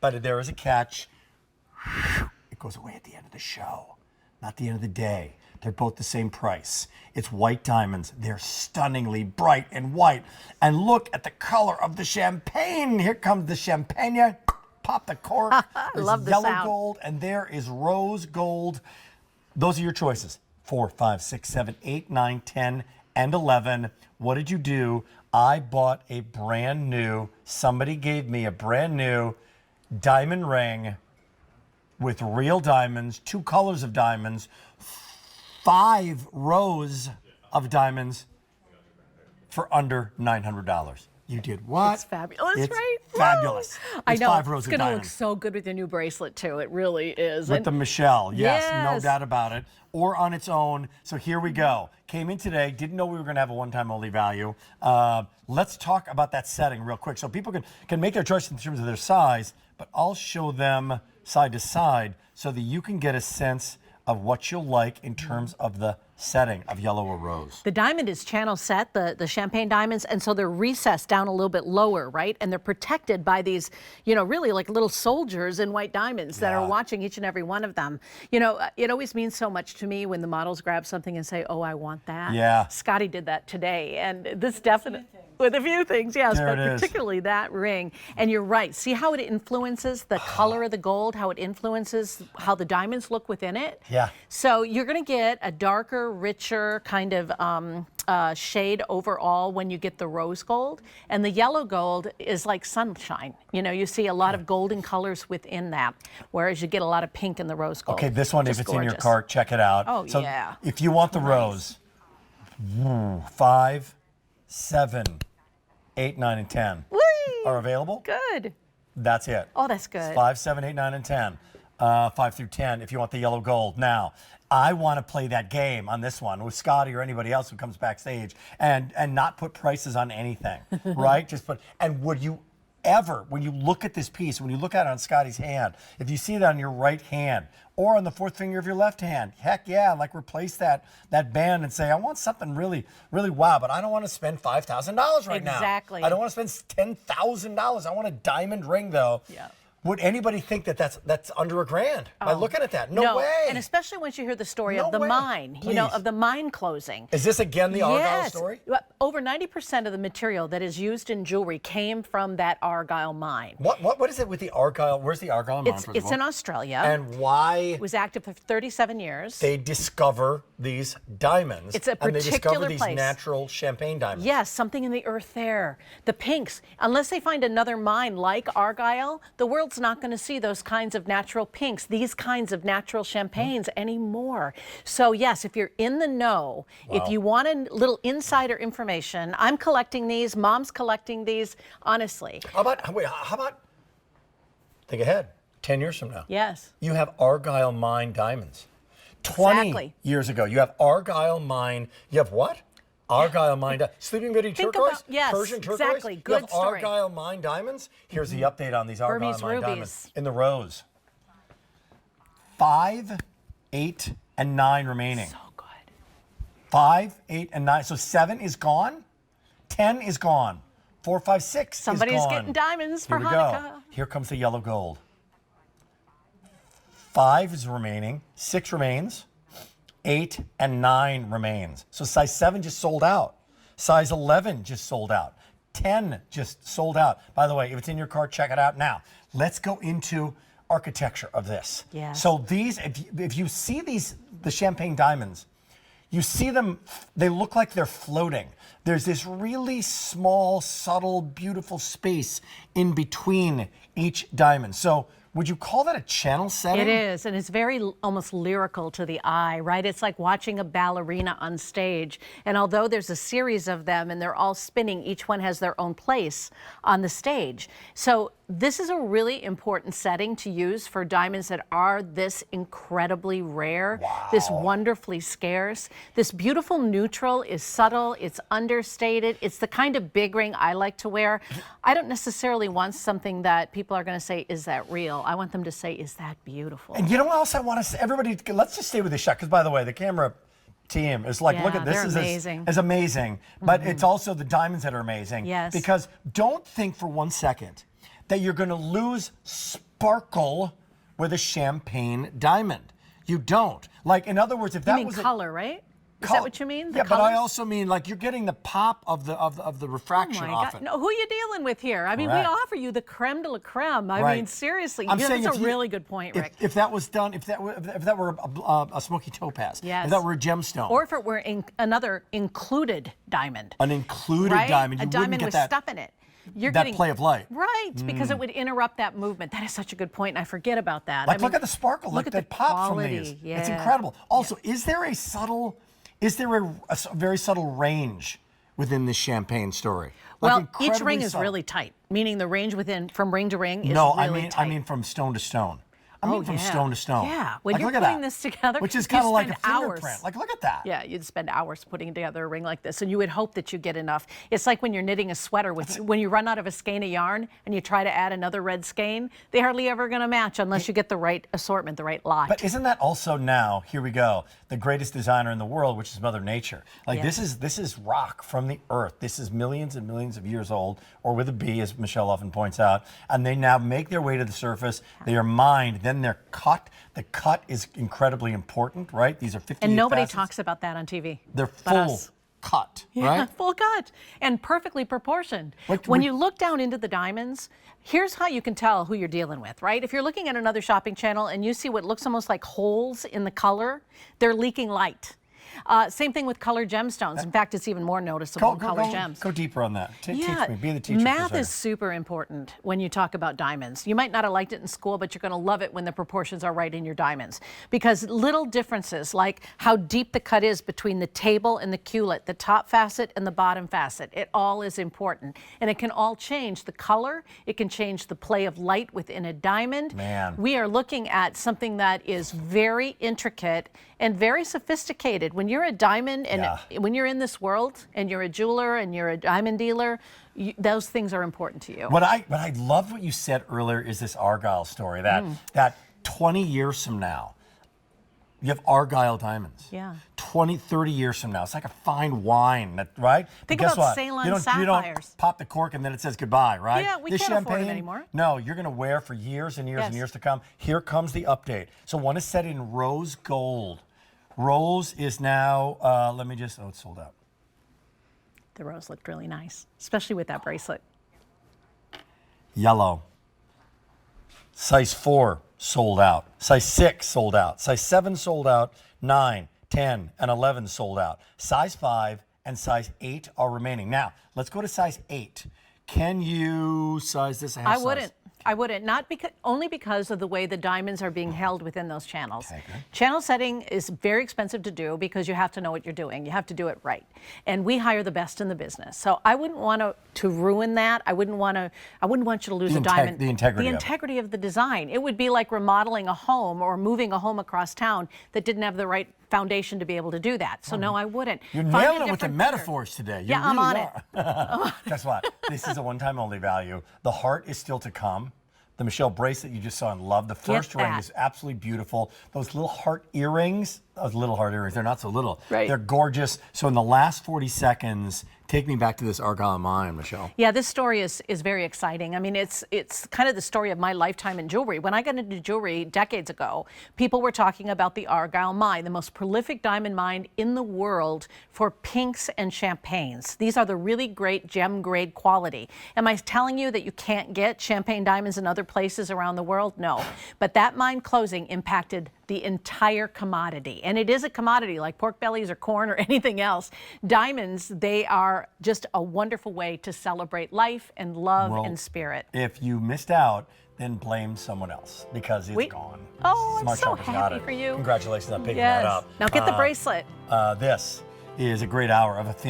But there is a catch. It goes away at the end of the show, not the end of the day. They're both the same price. It's white diamonds. They're stunningly bright and white. And look at the color of the champagne. Here comes the champagne. Pop the cork. There's love the yellow sound. gold, and there is rose gold. Those are your choices. 4, 5, 6, 7, 8, 9, 10, and 11. What did you do? I bought a brand new, somebody gave me a brand new diamond ring with real diamonds, 2 colors of diamonds, 5 rows of diamonds for under $900. You did what? It's fabulous, it's right? Fabulous. I It's know. 5 rows It's of going to look diamonds. so good with your new bracelet, too. It really is. With the Michelle, yes, no Yes. doubt about it. Or on its own. So here we go. Came in today, didn't know we were going to have a one-time only value. Let's talk about that setting real quick so people can make their choice in terms of their size, but I'll show them side to side so that you can get a sense of what you'll like in terms of the setting of yellow or rose. The diamond is channel set, the champagne diamonds, and so they're recessed down a little bit lower, right? And they're protected by these, really like little soldiers in white diamonds that are watching each and every one of them. It always means so much to me when the models grab something and say, oh, I want that. Yeah. Scotty did that today, and this definitely... With a few things, yes, There but it is. particularly that ring. And you're right. See how it influences the color of the gold, how it influences how the diamonds look within it? Yeah. So you're going to get a darker, richer kind of shade overall when you get the rose gold. And the yellow gold is like sunshine. You see a lot of golden colors within that, whereas you get a lot of pink in the rose gold. Okay, this one, Just if it's in your gorgeous. cart, check it out. Oh, so yeah. If you want the rose, 5, 7, 8, 9, and 10 Whee! are available. Good. That's it. Oh, that's good. 5, 7, 8, 9, and 10. 5 through 10 if you want the yellow gold. Now, I want to play that game on this one with Scotty or anybody else who comes backstage and not put prices on anything, right? And would you ever, when you look at this piece, when you look at it on Scotty's hand, if you see that on your right hand or on the 4th finger of your left hand, heck yeah, like replace that band and say, I want something really, really wow, but I don't want to spend $5,000 right now. Exactly. I don't want to spend $10,000. I want a diamond ring though. Yeah. Would anybody think that that's under $1,000 by looking at that? No way. And especially once you hear the story No of the way. mine, Please. of the mine closing. Is this again the Argyle story? Well, over 90% of the material that is used in jewelry came from that Argyle mine. What is it with the Argyle? Where's the Argyle mine? It's in Australia. And why It was active for 37 years. they discover these diamonds? It's a and they discover particular these place. natural champagne diamonds. Yes, something in the earth there. The pinks. Unless they find another mine like Argyle, the world's not going to see those kinds of natural pinks, these kinds of natural champagnes anymore. So yes, if you're in the know, if you want a little insider information, I'm collecting these, Mom's collecting these, honestly. How about think ahead, 10 years from now. Yes. You have Argyle mine diamonds. 20 Exactly. years ago, you have Argyle mine. You have what? Argyle mine, Sleeping Beauty Think turquoise, about- yes, Persian turquoise. exactly. You Good have story. Argyle mine diamonds. Here's the update on these Argyle Burmese mine rubies. diamonds in the rose. 5, 8, and 9 remaining. So good. 5, 8, and 9. So 7 is gone. 10 is gone. 4, 5, 6 Somebody's is gone. getting diamonds for Here we Hanukkah. go. Here comes the yellow gold. 5 is remaining. 6 remains. 8 and 9 remains. So size 7 just sold out. Size 11 just sold out. 10 just sold out. By the way, if it's in your cart, check it out now. Let's go into architecture of this. Yes. So these, if you see the champagne diamonds, you see them, they look like they're floating. There's this really small, subtle, beautiful space in between each diamond. So would you call that a channel setting? It is, and it's very almost lyrical to the eye, right? It's like watching a ballerina on stage. And although there's a series of them and they're all spinning, each one has their own place on the stage. So this is a really important setting to use for diamonds that are this incredibly rare, this wonderfully scarce. This beautiful neutral is subtle, it's understated. It's the kind of big ring I like to wear. I don't necessarily want something that people are going to say, is that real? I want them to say, is that beautiful? And you know what else I want to say? Everybody, let's just stay with this shot, because by the way, the camera team is like, look at this. They're Is amazing. is amazing. But it's also the diamonds that are amazing. Yes. Because don't think for one second that you're going to lose sparkle with a champagne diamond. You don't. Like, in other words, if that You mean was color, right? Is that what you mean? Yeah, but I also mean like you're getting the pop of the refraction Oh my off God. it. No, who are you dealing with here? I mean, we Correct. offer you the creme de la creme. I Right. mean, seriously, I'm saying that's if a you- really good point, Rick. If that was done, if that were a smoky topaz, Yes. if that were a gemstone, Or if it were another included diamond. an included Right? diamond, you a wouldn't diamond get with that stuff in it. You're that getting, play of light. Right, because it would interrupt that movement. That is such a good point, and I forget about that. Like, I mean, look at the sparkle. look at that the pops quality. from these. Yeah. It's incredible. Also, is there a very subtle range within this champagne story? Like, Well, each incredibly ring is subtle. really tight, meaning the range within from ring to ring is No, really tight. I mean from stone to stone. I mean from yeah. stone to stone. Yeah, when Like, you're look at putting that. this together, Which is you kind of like a spend hours. fingerprint. Like, look at that. Yeah, you'd spend hours putting together a ring like this, and you would hope that you get enough. It's like when you're knitting a sweater, when you run out of a skein of yarn and you try to add another red skein, they hardly ever going to match unless you get the right assortment, the right lot. But isn't that also now, here we go, the greatest designer in the world, which is Mother Nature. Like, Yes. this is rock from the earth. This is millions and millions of years old, or with a B, as Michelle often points out. And they now make their way to the surface. They are mined, then they're cut. The cut is incredibly important, right? These are 58 and nobody facets. talks about that on TV. They're but full us. cut, Yeah, right? full cut and perfectly proportioned. Like, when we- you look down into the diamonds, here's how you can tell who you're dealing with, right? If you're looking at another shopping channel and you see what looks almost like holes in the color, they're leaking light. Same thing with colored gemstones. In fact, it's even more noticeable in colored gems. Go deeper on that. Teach Yeah, me. Be the teacher. math for a is second. super important when you talk about diamonds. You might not have liked it in school, but you're going to love it when the proportions are right in your diamonds. Because little differences, like how deep the cut is between the table and the culet, the top facet and the bottom facet, it all is important. And it can all change the color. It can change the play of light within a diamond. Man. We are looking at something that is very intricate and very sophisticated. When you're a diamond and when you're in this world and you're a jeweler and you're a diamond dealer, those things are important to you. What I love what you said earlier is this Argyle story that 20 years from now, you have Argyle diamonds. Yeah. 20, 30 years from now, it's like a fine wine, right? But Think guess about what? Ceylon you don't sapphires. pop the cork and then it says goodbye, right? Yeah, we this can't afford 'em champagne, anymore. No, you're going to wear for years and years and Yes. years to come. Here comes the update. So one is set in rose gold. Rose is now, it's sold out. The rose looked really nice, especially with that bracelet. Yellow. Size 4 sold out. Size 6 sold out. Size 7 sold out. 9, 10, and 11 sold out. Size 5 and size 8 are remaining. Now, let's go to size 8. Can you size this? I wouldn't. I wouldn't. Not because only because of the way the diamonds are being held within those channels. Okay, good. Channel setting is very expensive to do because you have to know what you're doing. You have to do it right. And we hire the best in the business. So I wouldn't want to ruin that. I wouldn't want you to lose a diamond. The integrity The of it. integrity of the design. It would be like remodeling a home or moving a home across town that didn't have the right foundation to be able to do that. So no, I wouldn't. You're Find a nailing it with the different pattern. metaphors today. You Yeah, I'm really on are. Guess what? This is a one-time only value. The heart is still to come. The Michelle bracelet you just saw and loved. The first ring that. is absolutely beautiful. Those little heart earrings, they're not so little. Right. They're gorgeous. So in the last 40 seconds, take me back to this Argyle mine, Michelle. Yeah, this story is very exciting. I mean, it's kind of the story of my lifetime in jewelry. When I got into jewelry decades ago, people were talking about the Argyle mine, the most prolific diamond mine in the world for pinks and champagnes. These are the really great gem grade quality. Am I telling you that you can't get champagne diamonds in other places around the world? No. But that mine closing impacted the entire commodity. And it is a commodity like pork bellies or corn or anything else. Diamonds, they are just a wonderful way to celebrate life and love and spirit. If you missed out, then blame someone else because it's gone. Oh, I'm Smart so Shopper's got happy it. for you. Congratulations on picking Yes. that up. Now get the bracelet. This is a great hour of Affinity.